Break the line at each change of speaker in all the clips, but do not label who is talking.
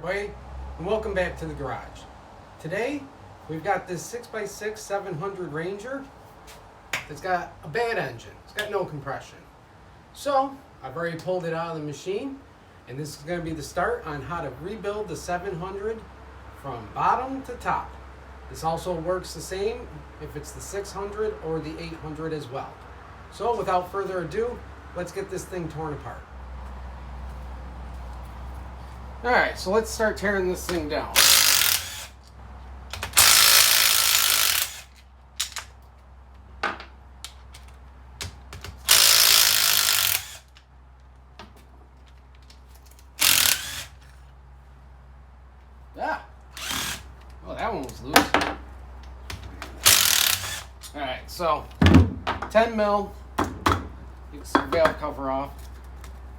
everybody, and welcome back to the garage. Today, we've got this 6x6 700 Ranger that's got a bad engine. It's got no compression. So, I've already pulled it out of the machine, and this is going to be the start on how to rebuild the 700 from bottom to top. This also works the same if it's the 600 or the 800 as well. So, without further ado, let's get this thing torn apart. Alright, so let's start tearing this thing down. Ah! Well, that one was loose. Alright, so 10 mil. You can see the valve cover off.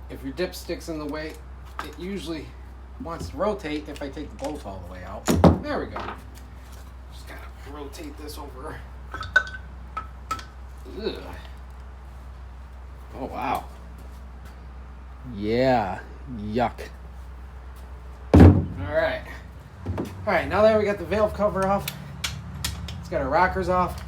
If your dipstick's in the way, it usually wants to rotate if I take the bolt all the way out. There we go. Just kind of rotate this over. Ugh. Oh, wow. Yeah. Yuck. Alright. Alright, now that we got the valve cover off, let's get our rockers off.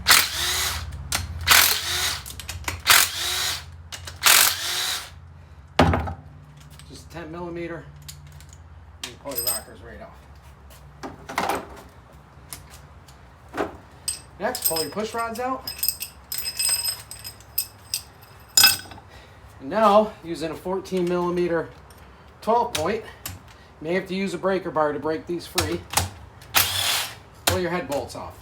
Just 10 millimeter. You pull your rockers right off. Next, pull your push rods out. And now, using a 14 millimeter 12 point, you may have to use a breaker bar to break these free. Pull your head bolts off.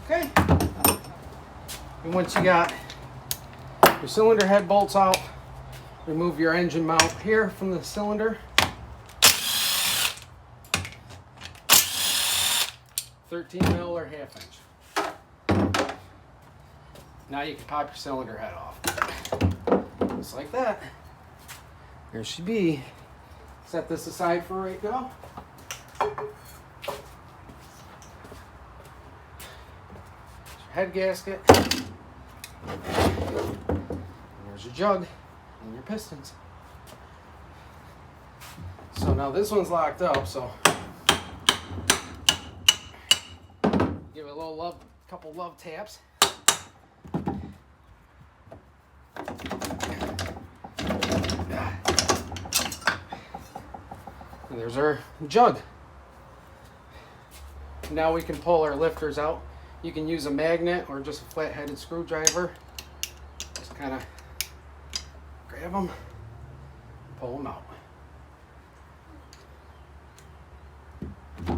Okay, and once you got your cylinder head bolts out, remove your engine mount here from the cylinder. 13 mil or ½ inch. Now you can pop your cylinder head off. Just like that. There she be. Set this aside for right now. Head gasket. And there's your jug and your pistons. So now this one's locked up, so give it a little love, couple love taps. And there's our jug. Now we can pull our lifters out. You can use a magnet or just a flat-headed screwdriver. Just kind of grab them, pull them out. There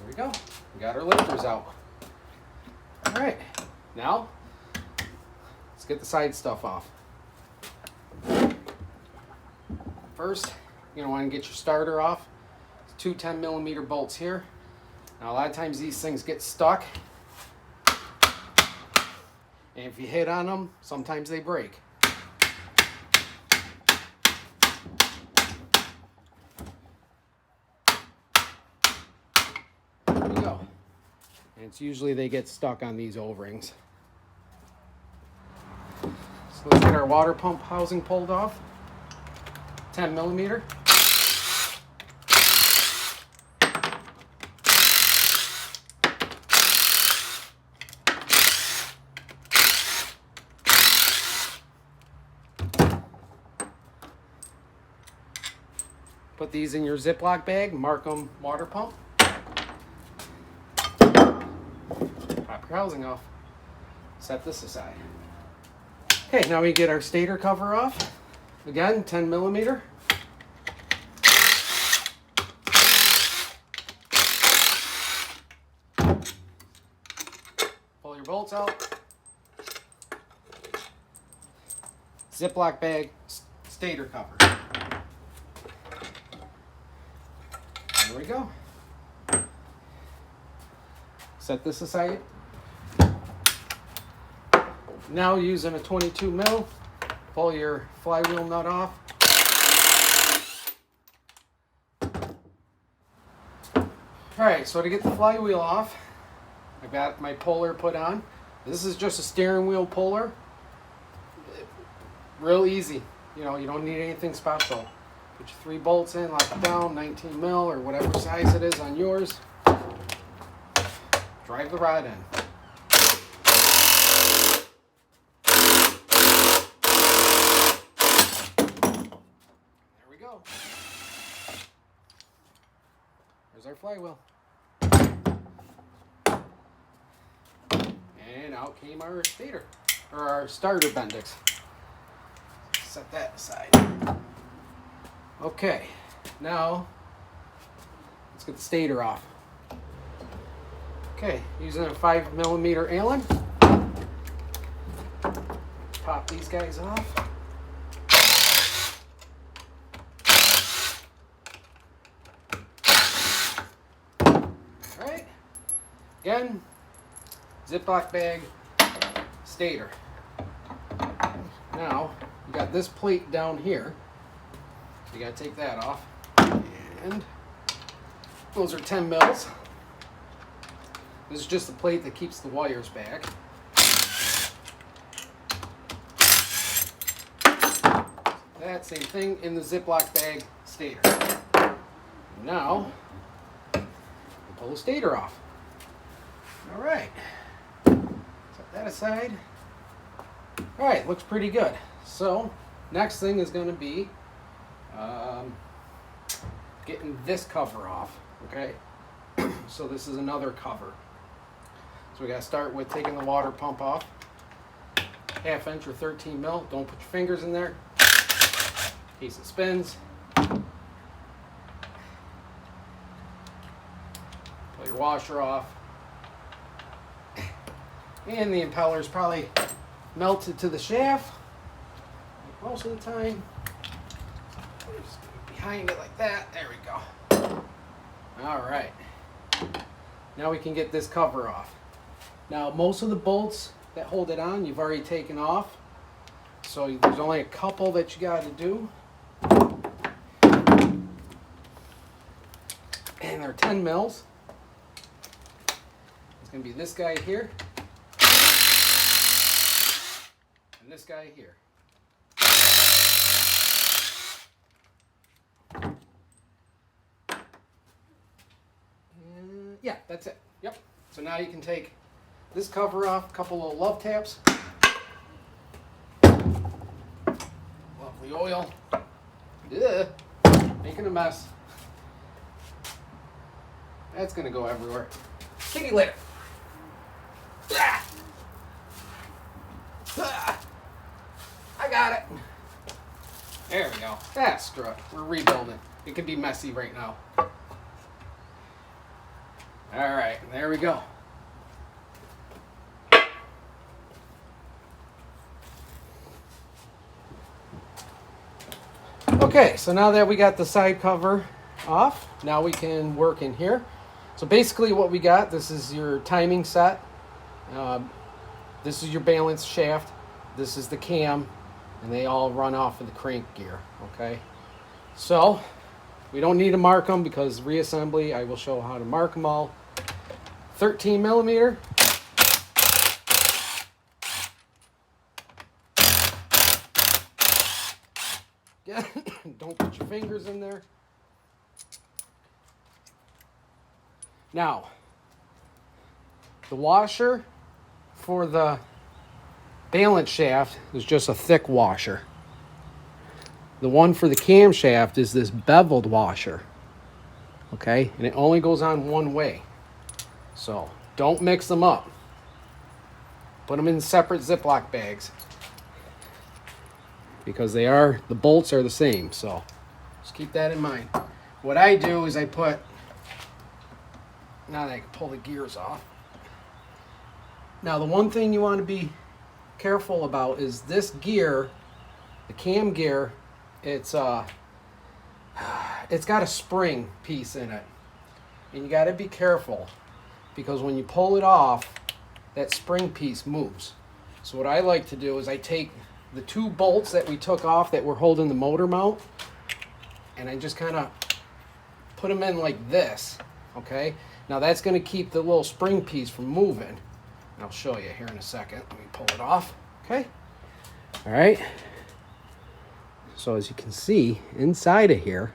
we go. We got our lifters out. All right, now let's get the side stuff off. First, you're going to want to get your starter off. It's two 10 millimeter bolts here. Now a lot of times these things get stuck. And if you hit on them, sometimes they break. There we go. And it's usually they get stuck on these O-rings. So let's get our water pump housing pulled off. 10 millimeter. Put these in your Ziploc bag, mark them water pump. Pop your housing off. Set this aside. Okay, now we get our stator cover off. Again, 10 millimeter. Pull your bolts out. Ziploc bag, stator cover. There we go. Set this aside. Now using a 22 mil, pull your flywheel nut off. Alright, so to get the flywheel off, I've got my puller put on. This is just a steering wheel puller. Real easy. You know, you don't need anything special. Put your 3 bolts in, lock it down, 19 mil or whatever size it is on yours. Drive the rod in. There we go. There's our flywheel. And out came our stator, or our starter bendix. Set that aside. Okay, now let's get the stator off. Okay, using a 5mm Allen. Pop these guys off. Alright, again, Ziploc bag, stator. Now, you got this plate down here. So you gotta take that off. And those are 10 mils. This is just the plate that keeps the wires back. That same thing in the Ziploc bag stator. Now, we'll pull the stator off. All right. Set that aside. All right, looks pretty good. So, next thing is going to be getting this cover off. Okay. So this is another cover. So we got to start with taking the water pump off. 1/2 inch or 13 mil. Don't put your fingers in there in case it spins. Pull your washer off. And the impeller's probably melted to the shaft. Like most of the time. Just behind it like that. There we go. Alright. Now we can get this cover off. Now most of the bolts that hold it on you've already taken off. So there's only a couple that you got to do. And they're 10 mils. It's going to be this guy here. And this guy here. And yeah, that's it. Yep. So now you can take this cover off, a couple of love taps. Lovely oil. Ugh. Making a mess. That's going to go everywhere. Kitty litter. Ah. Ah. I got it. There we go. That's strut. We're rebuilding. It could be messy right now. Alright, there we go. Okay, so now that we got the side cover off, now we can work in here. So basically what we got, this is your timing set. This is your balance shaft. This is the cam. And they all run off of the crank gear, okay? So, we don't need to mark them because reassembly, I will show how to mark them all. 13 millimeter. Don't put your fingers in there. Now, the washer for the balance shaft is just a thick washer. The one for the camshaft is this beveled washer. Okay? And it only goes on one way. So, don't mix them up. Put them in separate Ziploc bags. Because the bolts are the same. So, just keep that in mind. What I do is I put, now that I can pull the gears off. Now, the one thing you want to be careful about is this gear, the cam gear, it's got a spring piece in it. And you got to be careful because when you pull it off, that spring piece moves. So what I like to do is I take the 2 bolts that we took off that were holding the motor mount, and I just kind of put them in like this, okay? Now that's going to keep the little spring piece from moving. And I'll show you here in a second. Let me pull it off, okay? All right. So as you can see, inside of here,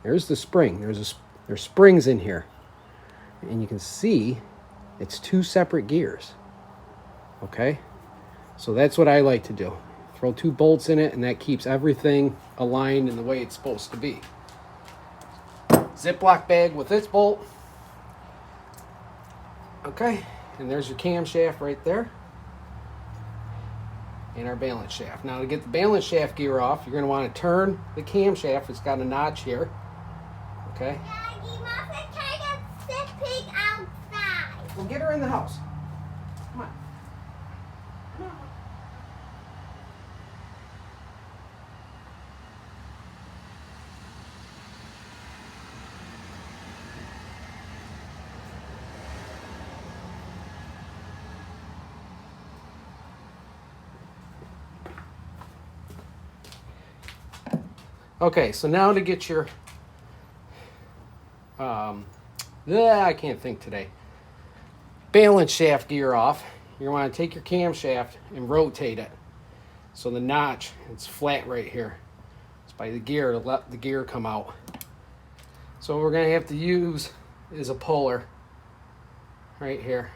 there's the spring. There's springs in here. And you can see it's 2 separate gears, okay? So that's what I like to do. Throw 2 bolts in it, and that keeps everything aligned in the way it's supposed to be. Ziploc bag with its bolt. Okay, and there's your camshaft right there. And our balance shaft. Now to get the balance shaft gear off, you're going to want to turn the camshaft. It's got a notch here. Okay?
Daddy, Mama tried to sit outside.
Well, get her in the house. Come on. Come on. Okay, so now to get your, I can't think today, balance shaft gear off, you want to take your camshaft and rotate it. So the notch, it's flat right here. It's by the gear to let the gear come out. So what we're going to have to use is a puller right here.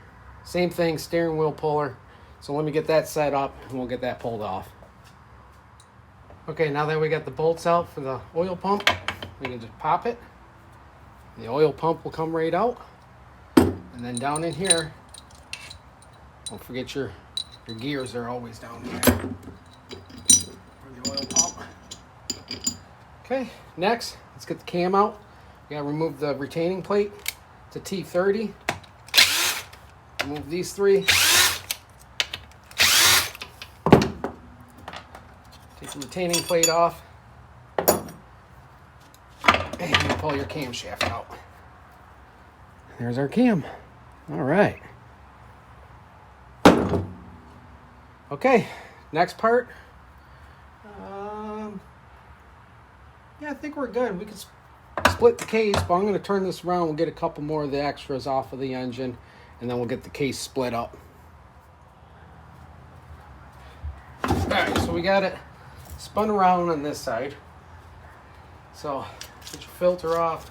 Same thing, steering wheel puller. So let me get that set up and we'll get that pulled off. Okay, now that we got the bolts out for the oil pump, we can just pop it. The oil pump will come right out. And then down in here, don't forget your gears are always down here for the oil pump. Okay, next, let's get the cam out. We gotta remove the retaining plate. It's a T30. Remove these 3. Take the retaining plate off. And you pull your camshaft out. There's our cam. All right. Okay, next part. Yeah, I think we're good. We can split the case, but I'm going to turn this around. We'll get a couple more of the extras off of the engine, and then we'll get the case split up. All right, so we got it spun around on this side. So get your filter off.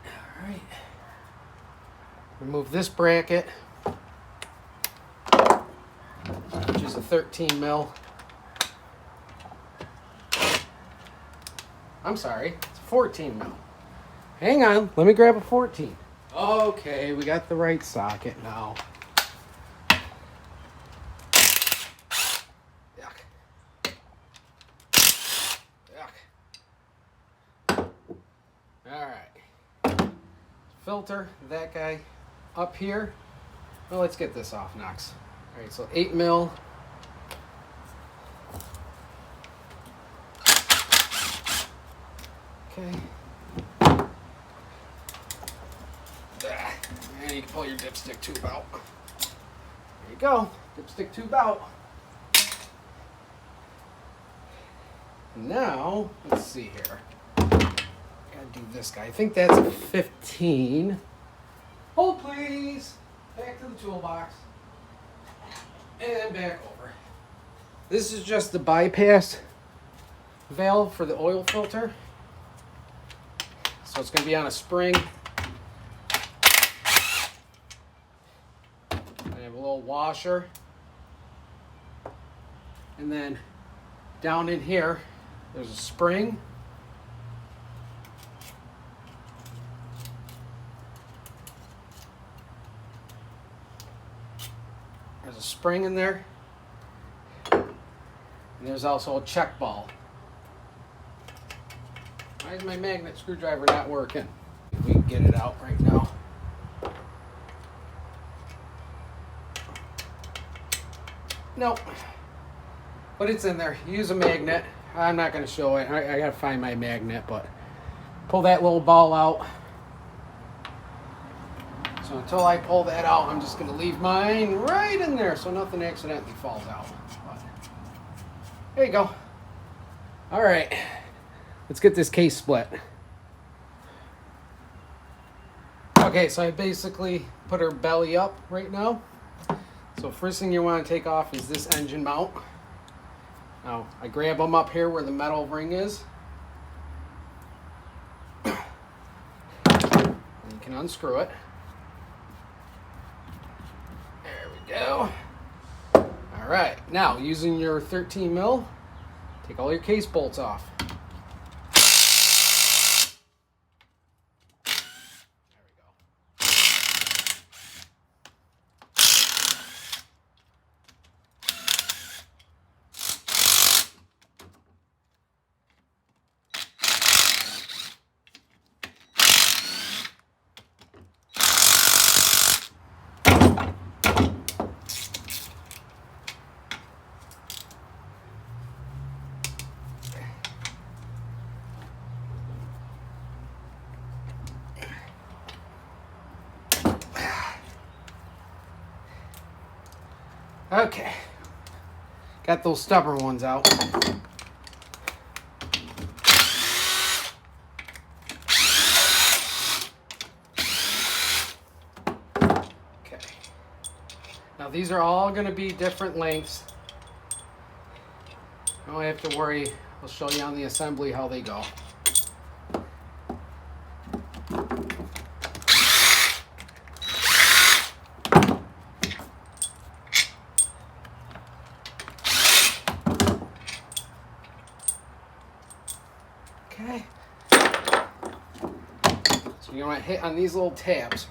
All right. Remove this bracket, which is a 13 mil. I'm sorry, it's a 14 mil. Hang on, let me grab a 14. Okay, we got the right socket now. Yuck. Yuck. All right. Filter, that guy up here. Well, let's get this off next. All right, so 8 mil. Okay. And you can pull your dipstick tube out. There you go, dipstick tube out. Now, let's see here. Gotta do this guy. I think that's a 15. Hold please. Back to the toolbox. And back over. This is just the bypass valve for the oil filter. So it's going to be on a spring. I have a little washer. And then down in here, there's a spring. There's a spring in there. And there's also a check ball. Why is my magnet screwdriver not working? We can get it out right now. Nope. But it's in there. Use a magnet. I'm not going to show it. I got to find my magnet, but pull that little ball out. So until I pull that out, I'm just going to leave mine right in there so nothing accidentally falls out. But there you go. All right, let's get this case split. Okay, so I basically put her belly up right now. So first thing you want to take off is this engine mount. Now, I grab them up here where the metal ring is. And you can unscrew it. There we go. All right, now using your 13 mil, take all your case bolts off. Okay, got those stubborn ones out. Okay, now these are all going to be different lengths. You don't have to worry, I'll show you on the assembly how they go. Okay, so you're going to hit on these little tabs.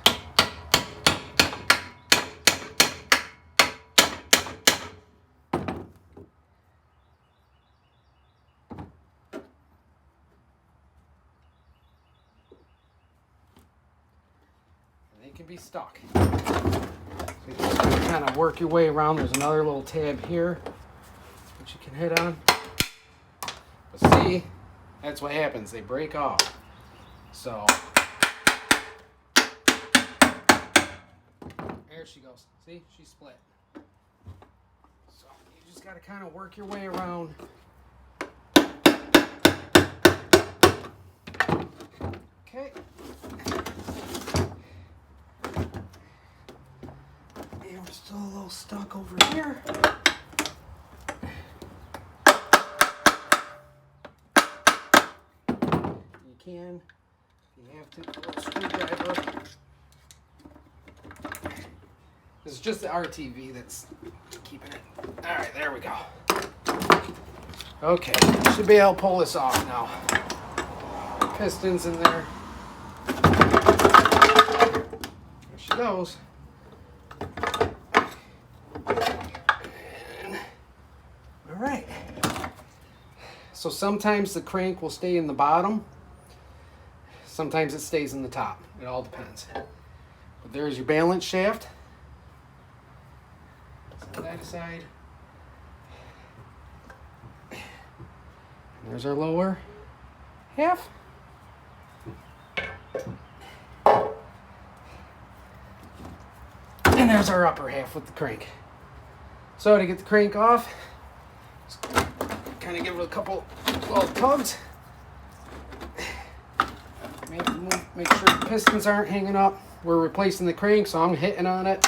And they can be stuck. So you just kind of work your way around. There's another little tab here that you can hit on. But see, that's what happens. They break off. So there she goes. See, she split. So you just got to kind of work your way around. Okay. And we're still a little stuck over here. You have to, a little screwdriver. This is just the RTV that's keeping it. All right, there we go. Okay, should be able to pull this off now. Pistons in there. There she goes. And, all right. So sometimes the crank will stay in the bottom. Sometimes it stays in the top. It all depends. But there's your balance shaft. Set that aside. And there's our lower half. And there's our upper half with the crank. So to get the crank off, just kind of give it a couple little tugs. Make sure the pistons aren't hanging up. We're replacing the crank, so I'm hitting on it.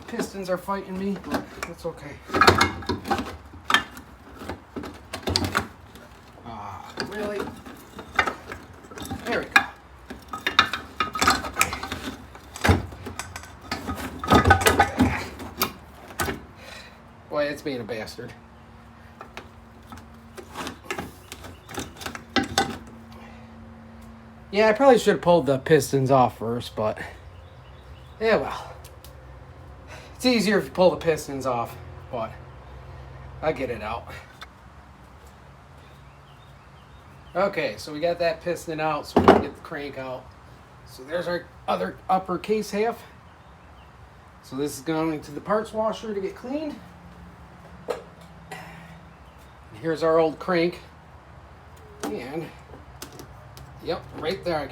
Pistons are fighting me, but that's okay. Really? There we go. Boy, it's being a bastard. Yeah, I probably should have pulled the pistons off first, but yeah, well. It's easier if you pull the pistons off, but I'll get it out. Okay, so we got that piston out, so we can get the crank out. So there's our other upper case half. So this is going to the parts washer to get cleaned. Here's our old crank. And, yep, right there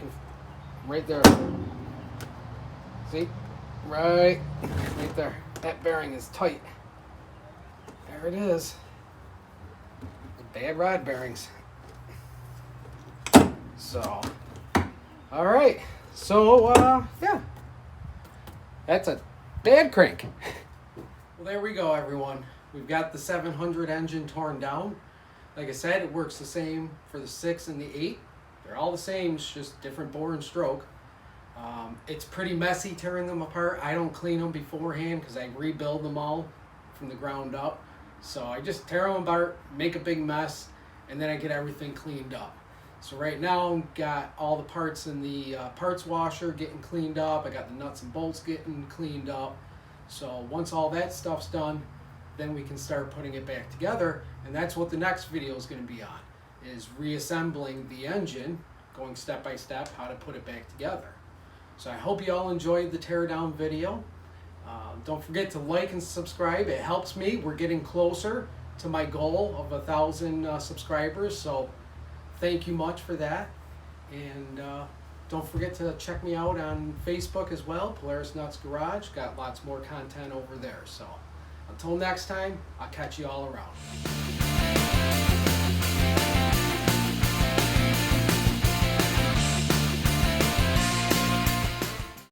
right there. See? Right there. That bearing is tight. There it is. The bad rod bearings. So, all right. So, yeah. That's a bad crank. Well, there we go, everyone. We've got the 700 engine torn down. Like I said, it works the same for the 6 and the 8. They're all the same, it's just different bore and stroke. It's pretty messy tearing them apart. I don't clean them beforehand because I rebuild them all from the ground up. So I just tear them apart, make a big mess, and then I get everything cleaned up. So right now, I've got all the parts in the parts washer getting cleaned up. I got the nuts and bolts getting cleaned up. So once all that stuff's done, then we can start putting it back together. And that's what the next video is going to be on, is reassembling the engine, going step by step how to put it back together. So I hope you all enjoyed the teardown video. Don't forget to like and subscribe. It helps me. We're getting closer to my goal of 1,000 subscribers. So thank you much for that. And don't forget to check me out on Facebook as well, Polaris Nuts Garage. Got lots more content over there. So until next time, I'll catch you all around.